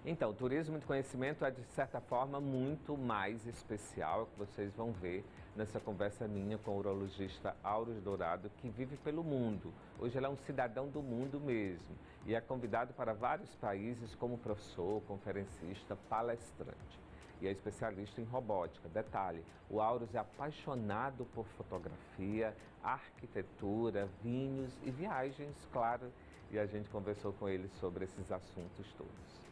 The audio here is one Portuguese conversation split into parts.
Então, o turismo de conhecimento é, de certa forma, muito mais especial, que vocês vão ver nessa conversa minha com o urologista Aures Dourado, que vive pelo mundo. Hoje ele é um cidadão do mundo mesmo e é convidado para vários países como professor, conferencista, palestrante. E é especialista em robótica. Detalhe, o Aures é apaixonado por fotografia, arquitetura, vinhos e viagens, claro. E a gente conversou com ele sobre esses assuntos todos.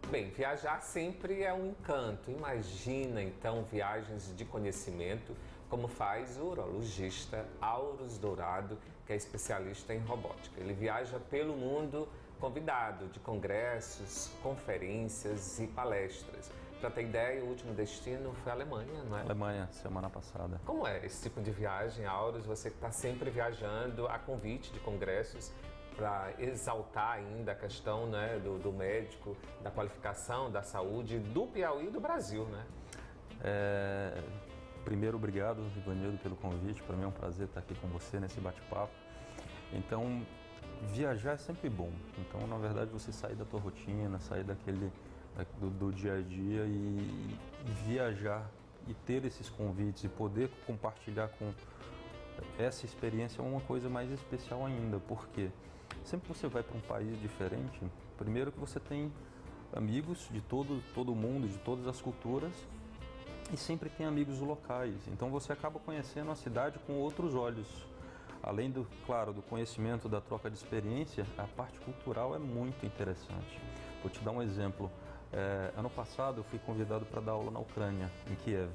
Bem, viajar sempre é um encanto. Imagina, então, viagens de conhecimento, como faz o urologista Aures Dourado, que é especialista em robótica. Ele viaja pelo mundo convidado de congressos, conferências e palestras. Para ter ideia, o último destino foi a Alemanha, não é? Alemanha, semana passada. Como é esse tipo de viagem, Aures? Você que está sempre viajando a convite de congressos, para exaltar ainda a questão, né, do médico, da qualificação, da saúde do Piauí e do Brasil, né? Primeiro, obrigado, Ivanildo, pelo convite. Para mim é um prazer estar aqui com você nesse bate-papo. Então, viajar é sempre bom. Então, na verdade, você sair da tua rotina, sair do dia a dia e viajar e ter esses convites e poder compartilhar com essa experiência é uma coisa mais especial ainda, porque sempre que você vai para um país diferente, primeiro que você tem amigos de todo mundo, de todas as culturas, e sempre tem amigos locais. Então você acaba conhecendo a cidade com outros olhos. Além claro, do conhecimento, da troca de experiência, a parte cultural é muito interessante. Vou te dar um exemplo. Ano passado eu fui convidado para dar aula na Ucrânia, em Kiev.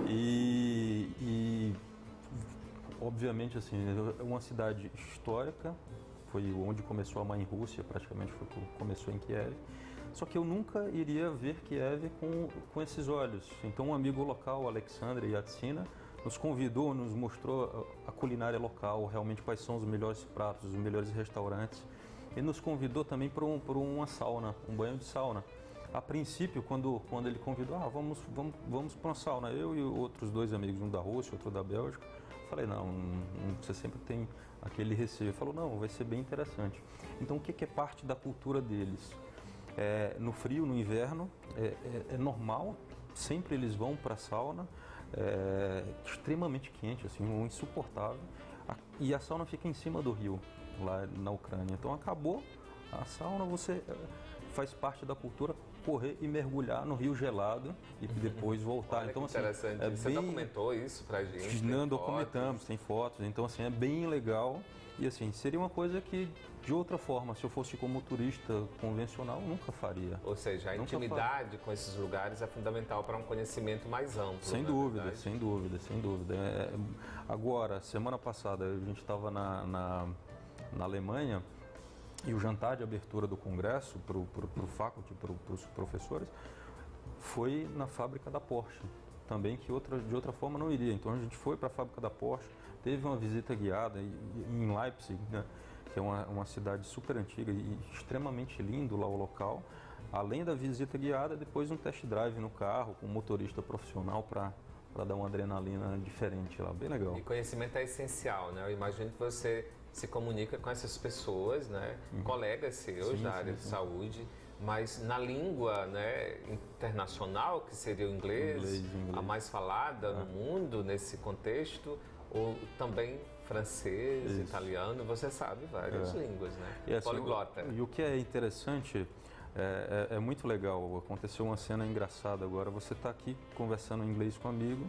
E obviamente, assim, é uma cidade histórica. Foi onde começou a Mãe Rússia, praticamente começou em Kiev. Só que eu nunca iria ver Kiev com esses olhos. Então um amigo local, Alexandre Yatsina, nos convidou, nos mostrou a culinária local, realmente quais são os melhores pratos, os melhores restaurantes. E nos convidou também para uma sauna, um banho de sauna. A princípio, quando ele convidou, vamos para uma sauna, eu e outros dois amigos, um da Rússia, outro da Bélgica. Falei, não, você sempre tem aquele receio. Ele falou, não, vai ser bem interessante. Então, o que é parte da cultura deles? No frio, no inverno, é normal, sempre eles vão para a sauna, extremamente quente, assim, insuportável. E a sauna fica em cima do rio, lá na Ucrânia. Então, acabou a sauna, você faz parte da cultura correr e mergulhar no rio gelado e depois voltar. Olha, então, que interessante. assim, Você documentou isso pra gente? Não, documentamos, tem fotos. Então, assim, é bem legal. E, assim, seria uma coisa que, de outra forma, se eu fosse como turista convencional, nunca faria. Ou seja, a intimidade com esses lugares é fundamental para um conhecimento mais amplo. Sem dúvida, sem dúvida, sem dúvida. Agora, semana passada, a gente estava na Alemanha. E o jantar de abertura do congresso para o faculty, para os professores, foi na fábrica da Porsche, também que de outra forma não iria. Então a gente foi para a fábrica da Porsche, teve uma visita guiada em Leipzig, né, que é uma cidade super antiga e extremamente lindo lá o local. Além da visita guiada, depois um test drive no carro com um motorista profissional para dar uma adrenalina diferente lá, bem legal. E conhecimento é essencial, né? Eu imagino que você se comunica com essas pessoas, né? Colegas seus da área de saúde, mas na língua, né, internacional, que seria o inglês. A mais falada no mundo nesse contexto, ou também francês, italiano, você sabe várias línguas, né? E, assim, poliglota. E o que é interessante, é muito legal, aconteceu uma cena engraçada agora, você está aqui conversando em inglês com um amigo,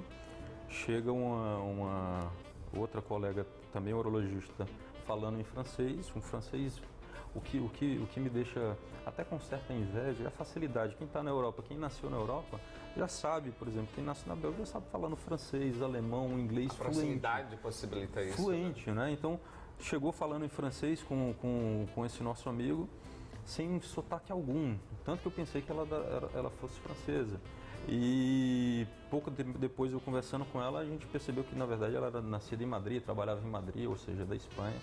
chega uma outra colega, também urologista, falando em francês, um francês, o que me deixa até com certa inveja é a facilidade. Quem está na Europa, quem nasceu na Europa, já sabe, por exemplo, quem nasce na Bélgica já sabe falando francês, alemão, inglês fluente. A proximidade possibilita isso. Fluente, né? Então, chegou falando em francês com esse nosso amigo, sem sotaque algum, tanto que eu pensei que ela fosse francesa. E pouco depois, eu conversando com ela, a gente percebeu que na verdade ela era nascida em Madrid, trabalhava em Madrid, ou seja, da Espanha.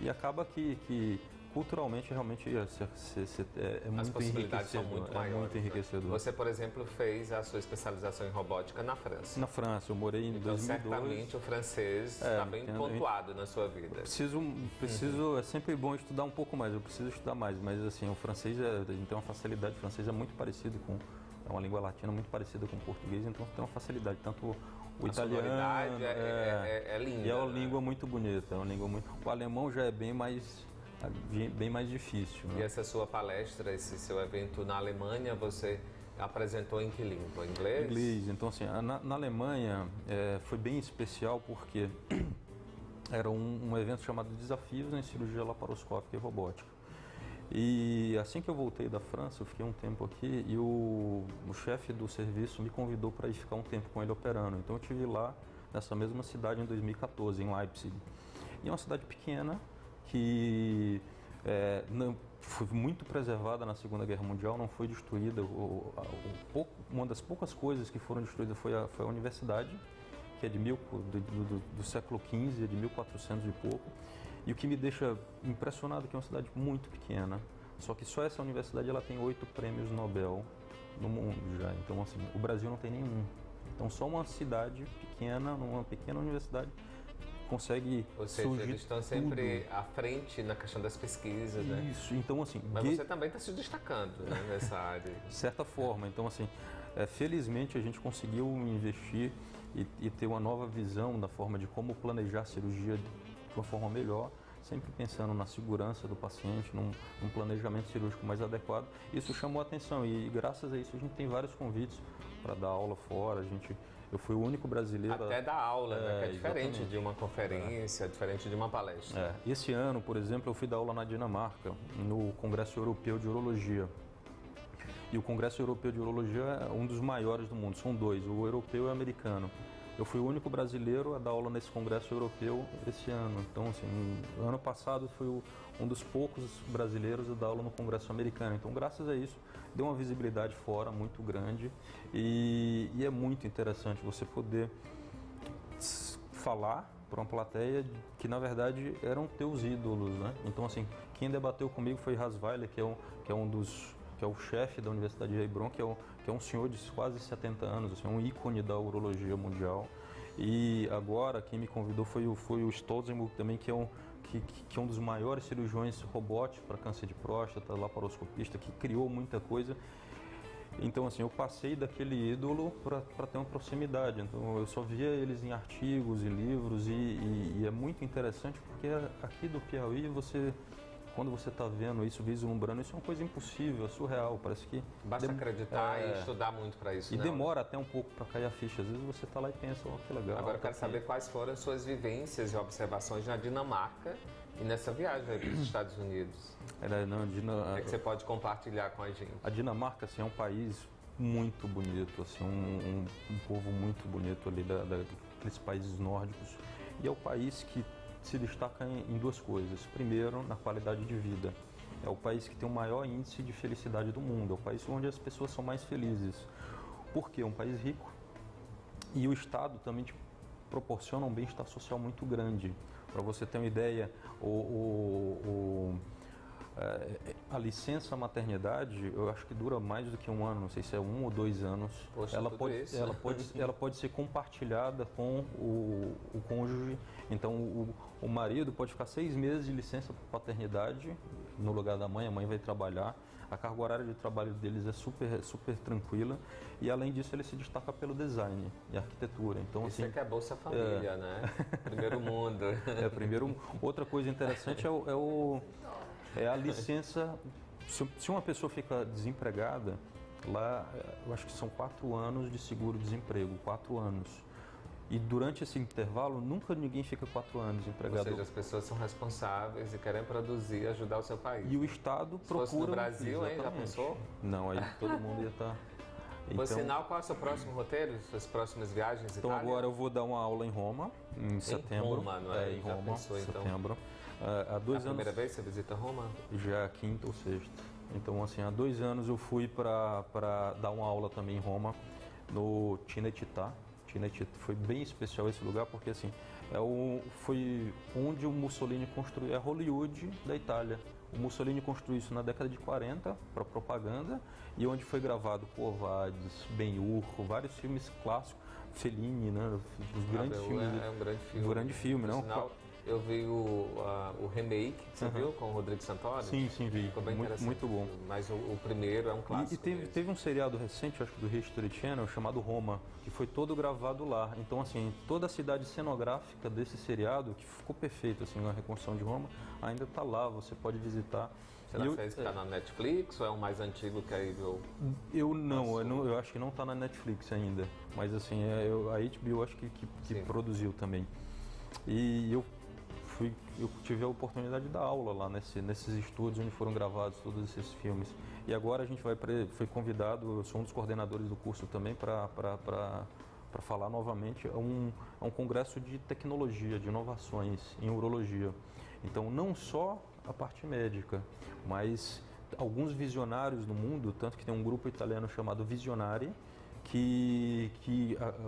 E acaba que culturalmente realmente é As muito possibilidades são enriquecedor. muito maiores. Muito enriquecedor. Você, por exemplo, fez a sua especialização em robótica na França. Na França, eu morei em Então, 2002. certamente o francês está bem pontuado na sua vida. Preciso, é sempre bom estudar um pouco mais, eu preciso estudar mais, mas assim, o francês, a gente tem uma facilidade, o francês é muito parecido com, é uma língua latina muito parecida com o português, então tem uma facilidade, tanto o italiano é linda. E é uma língua muito bonita, é uma língua muito, o alemão já é bem mais difícil. Né? E essa sua palestra, esse seu evento na Alemanha, você apresentou em que língua? Inglês? Inglês. Então, assim, na Alemanha foi bem especial porque era um evento chamado Desafios em Cirurgia Laparoscópica e Robótica. E assim que eu voltei da França, eu fiquei um tempo aqui e o chefe do serviço me convidou para ir ficar um tempo com ele operando. Então, eu estive lá nessa mesma cidade em 2014, em Leipzig. E é uma cidade pequena, que foi muito preservada na Segunda Guerra Mundial, não foi destruída. Uma das poucas coisas que foram destruídas foi a universidade, que é do século XV, de 1400 e pouco. E o que me deixa impressionado é que é uma cidade muito pequena, só que só essa universidade ela tem 8 prêmios Nobel no mundo já. Então, assim, o Brasil não tem nenhum. Então, só uma cidade pequena, numa pequena universidade, consegue. Ou seja, eles estão sempre à frente na questão das pesquisas, né? Isso, então assim... Mas você também está se destacando, né, nessa área. De certa forma, então assim, felizmente a gente conseguiu investir e ter uma nova visão da forma de como planejar a cirurgia de uma forma melhor, sempre pensando na segurança do paciente, num planejamento cirúrgico mais adequado. Isso chamou a atenção e graças a isso a gente tem vários convites para dar aula fora, eu fui o único brasileiro... Até dar aula, né? Que é diferente exatamente. de uma conferência, diferente de uma palestra. Esse ano, por exemplo, eu fui dar aula na Dinamarca, no Congresso Europeu de Urologia. E o Congresso Europeu de Urologia é um dos maiores do mundo, são dois, o europeu e o americano. Eu fui o único brasileiro a dar aula nesse Congresso Europeu esse ano. Então, assim, no ano passado fui um dos poucos brasileiros a dar aula no Congresso americano. Então, graças a isso, deu uma visibilidade fora muito grande e é muito interessante você poder falar para uma plateia que, na verdade, eram teus ídolos, né? Então, assim, quem debateu comigo foi Rasweiler, que é o chefe da Universidade de Heilbronn, que é um senhor de quase 70 anos, assim, um ícone da urologia mundial. E agora quem me convidou foi o Stolzenburg também, que é um dos maiores cirurgiões robóticos para câncer de próstata, laparoscopista, que criou muita coisa. Então, assim, eu passei daquele ídolo para ter uma proximidade. Então, eu só via eles em artigos e livros e é muito interessante porque aqui do Piauí quando você está vendo isso, vislumbrando, isso é uma coisa impossível, é surreal, parece que... Basta acreditar e estudar muito para isso, E né? Demora até um pouco para cair a ficha, às vezes você está lá e pensa, que legal. Agora eu quero saber quais foram as suas vivências e observações na Dinamarca e nessa viagem para os Estados Unidos. O que você pode compartilhar com a gente? A Dinamarca, assim, é um país muito bonito, assim, um povo muito bonito ali daqueles países nórdicos. E é o país que se destaca em duas coisas. Primeiro, na qualidade de vida. É o país que tem o maior índice de felicidade do mundo. É o país onde as pessoas são mais felizes. Por quê? É um país rico. E o Estado também te proporciona um bem-estar social muito grande. Para você ter uma ideia, a licença maternidade, eu acho que dura mais do que um ano, não sei se é 1 ou 2 anos. Poxa, ela pode ser compartilhada com o cônjuge. Então, o marido pode ficar 6 meses de licença por paternidade no lugar da mãe, a mãe vai trabalhar. A carga horária de trabalho deles é super tranquila e, além disso, ele se destaca pelo design e arquitetura. Então, isso assim, é que é Bolsa Família, né? Primeiro mundo. Outra coisa interessante é a licença. Se uma pessoa fica desempregada, lá eu acho que são 4 anos de seguro-desemprego, 4 anos. E durante esse intervalo, nunca ninguém fica 4 anos desempregado. Ou seja, as pessoas são responsáveis e querem produzir e ajudar o seu país. E o Estado procura... Se fosse no Brasil, hein? Já pensou? Não, aí todo mundo ia estar... Por sinal, qual é o seu próximo roteiro, suas próximas viagens? Então agora eu vou dar uma aula em Roma, em setembro. Em Roma, não é? Em Roma, pensou, setembro. Há 2 anos. A primeira vez que você visita Roma? Já a 5ª ou 6ª. Então, assim, há 2 anos eu fui para dar uma aula também em Roma, no Cinecittà. Foi bem especial esse lugar porque, assim, foi onde o Mussolini construiu, é a Hollywood da Itália. O Mussolini construiu isso na década de 40 para propaganda e onde foi gravado Quo Vadis, Ben-Hur, vários filmes clássicos, Fellini, né? Os grandes filmes. É um grande filme. Um grande filme, não? Sinal, eu vi o remake, você viu, com o Rodrigo Santoro? Sim, vi. Ficou bem interessante. Muito bom. Mas o primeiro é um clássico. E teve um seriado recente, acho que do History Channel, chamado Roma, que foi todo gravado lá. Então, assim, toda a cidade cenográfica desse seriado, que ficou perfeito, assim, a reconstrução de Roma, ainda está lá, você pode visitar. Você não fez que está na Netflix ou é um mais antigo que a HBO? Eu acho que não está na Netflix ainda. Mas, assim, a HBO acho que produziu também. E eu tive a oportunidade de dar aula lá nesses estúdios onde foram gravados todos esses filmes. E agora a gente foi convidado, eu sou um dos coordenadores do curso também, para falar novamente a um congresso de tecnologia, de inovações em urologia. Então, não só a parte médica, mas alguns visionários no mundo, tanto que tem um grupo italiano chamado Visionari, que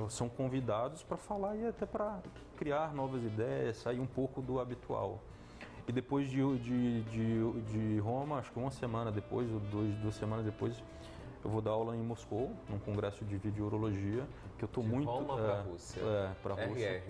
são convidados para falar e até para criar novas ideias, sair um pouco do habitual. E depois de Roma, acho que uma semana depois, ou duas semanas depois, eu vou dar aula em Moscou, num congresso de videourologia, que eu estou muito... Roma para a Rússia. Para a Rússia.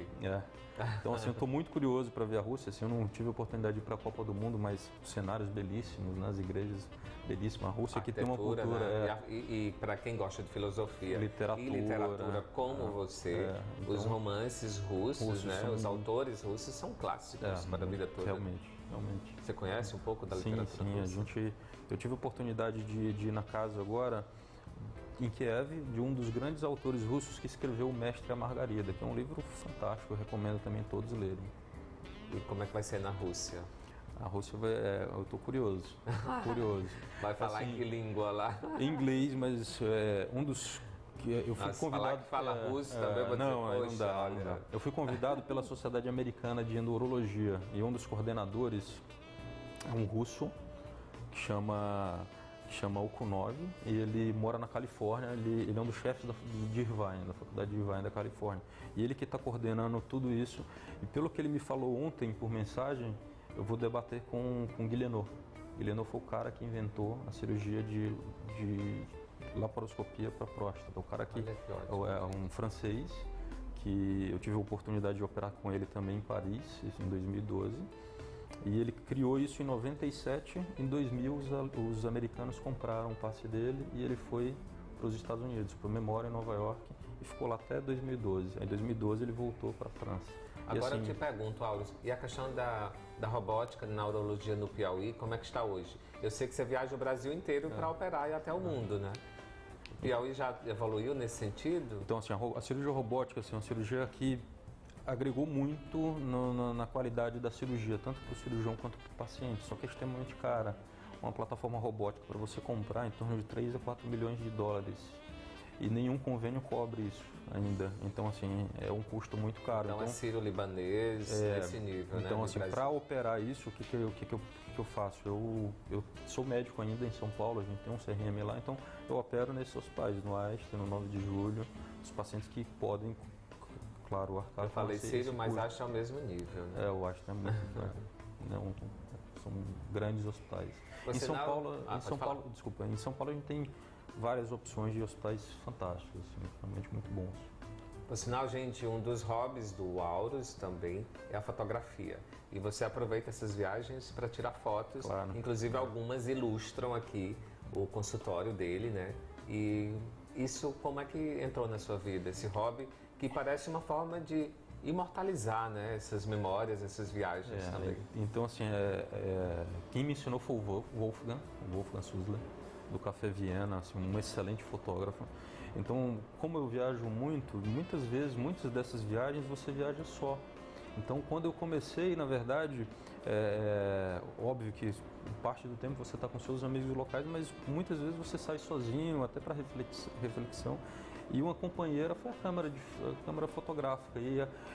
Então, assim, eu estou muito curioso para ver a Rússia. Assim, eu não tive a oportunidade de ir para a Copa do Mundo, mas cenários belíssimos, nas igrejas belíssimas. A Rússia que tem uma cultura... Né? E para quem gosta de filosofia literatura como você, então, os romances russos, né? Os autores russos são clássicos para a vida toda. Realmente. Você conhece um pouco da literatura russa? Eu tive a oportunidade de ir na casa agora, em Kiev, de um dos grandes autores russos que escreveu O Mestre e a Margarida, que é um livro fantástico, eu recomendo também todos lerem. E como é que vai ser na Rússia? A Rússia eu estou curioso. Vai falar assim, em que língua lá? Em inglês, mas um dos... Eu fui convidado. Falar que fala russo também, eu vou dizer, não dá. Eu fui convidado pela Sociedade Americana de Endurologia e um dos coordenadores é um russo que chama Okunov, e ele mora na Califórnia, ele é um dos chefes de Irvine, da Faculdade de Irvine da Califórnia. E ele que está coordenando tudo isso, e pelo que ele me falou ontem por mensagem, eu vou debater com Guilhenot. Guilhenot foi o cara que inventou a cirurgia de laparoscopia para próstata. O cara que é um francês, que eu tive a oportunidade de operar com ele também em Paris, isso em 2012. E ele criou isso em 97, em 2000 os americanos compraram o passe dele e ele foi para os Estados Unidos, para o Memorial em Nova York, e ficou lá até 2012. Aí em 2012 ele voltou para a França. Agora eu te pergunto, Auros, e a questão da robótica na urologia no Piauí, como é que está hoje? Eu sei que você viaja o Brasil inteiro para operar e até o mundo, né? O Piauí já evoluiu nesse sentido? Então, assim, a cirurgia robótica é uma cirurgia que agregou muito na qualidade da cirurgia, tanto para o cirurgião quanto para o paciente, só que é extremamente cara. Uma plataforma robótica para você comprar em torno de 3 a 4 milhões de dólares e nenhum convênio cobre isso ainda, então assim, é um custo muito caro. Então é sírio-libanês nesse nível, então, né? Assim, para operar isso, o que eu faço? Eu sou médico ainda em São Paulo, a gente tem um CRM lá, então eu opero nesses hospitais, no Einstein, no 9 de julho, os pacientes que podem, claro, arcar. Eu falei sírio, mas acho que é o mesmo nível, né? Eu acho que é muito, são grandes hospitais. Em São Paulo a gente tem várias opções de hospitais fantásticos, assim, realmente muito bons. Por sinal, gente, um dos hobbies do Auros também é a fotografia. E você aproveita essas viagens para tirar fotos, claro. Inclusive algumas ilustram aqui o consultório dele, né? E isso como é que entrou na sua vida, esse hobby que parece uma forma de imortalizar, né, essas memórias, essas viagens também. Então, assim, quem me ensinou foi o Wolfgang Sussler, do Café Viena, assim, um excelente fotógrafo. Então, como eu viajo muitas vezes, muitas dessas viagens você viaja só. Então, quando eu comecei, na verdade, óbvio que parte do tempo você está com seus amigos locais, mas muitas vezes você sai sozinho, até para reflexão. E uma companheira foi a câmera fotográfica.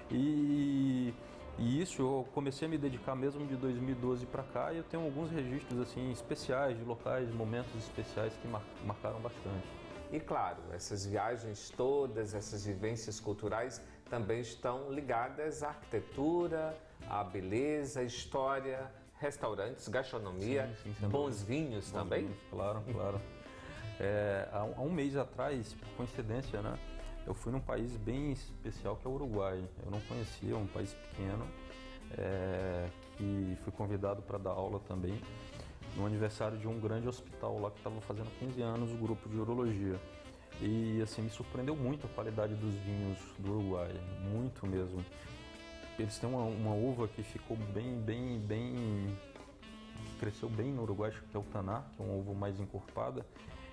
E isso eu comecei a me dedicar mesmo de 2012 para cá, e eu tenho alguns registros assim especiais, de locais, momentos especiais que marcaram bastante. E claro, essas viagens todas, essas vivências culturais também estão ligadas à arquitetura, à beleza, à história restaurantes, gastronomia, Sim, sem bons dúvida. vinhos Bons também? vinhos, claro, claro. Há um mês atrás, por coincidência, né, eu fui num país bem especial que é o Uruguai. Eu não conhecia, um país pequeno, que fui convidado para dar aula também no aniversário de um grande hospital lá que estava fazendo 15 anos, o grupo de urologia. E assim, me surpreendeu muito a qualidade dos vinhos do Uruguai, muito mesmo. Eles têm uma uva que ficou que cresceu bem no Uruguai, acho que é o Taná, que é uma uva mais encorpada.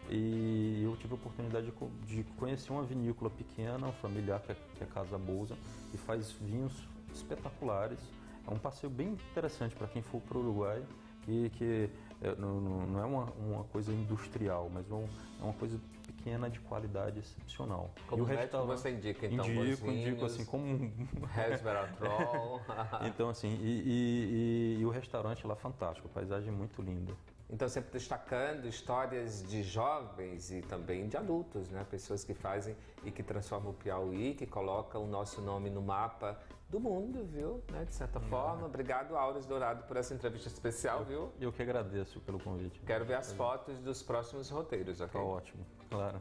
E eu tive a oportunidade de conhecer uma vinícola pequena, familiar, que é Casa Bolsa, que faz vinhos espetaculares. É um passeio bem interessante para quem for para o Uruguai, que não é uma coisa industrial, mas é uma coisa pequena de qualidade excepcional. Como médico você indica, então, indico assim, como resveratrol. Então, assim, e o restaurante lá é fantástico, a paisagem é muito linda. Então, sempre destacando histórias de jovens e também de adultos, né? Pessoas que fazem e que transformam o Piauí, que colocam o nosso nome no mapa do mundo, viu? Né? De certa forma. Obrigado, Auros Dourado, por essa entrevista especial, viu? Eu que agradeço pelo convite. Quero ver as fotos dos próximos roteiros, ok? Tá ótimo, claro.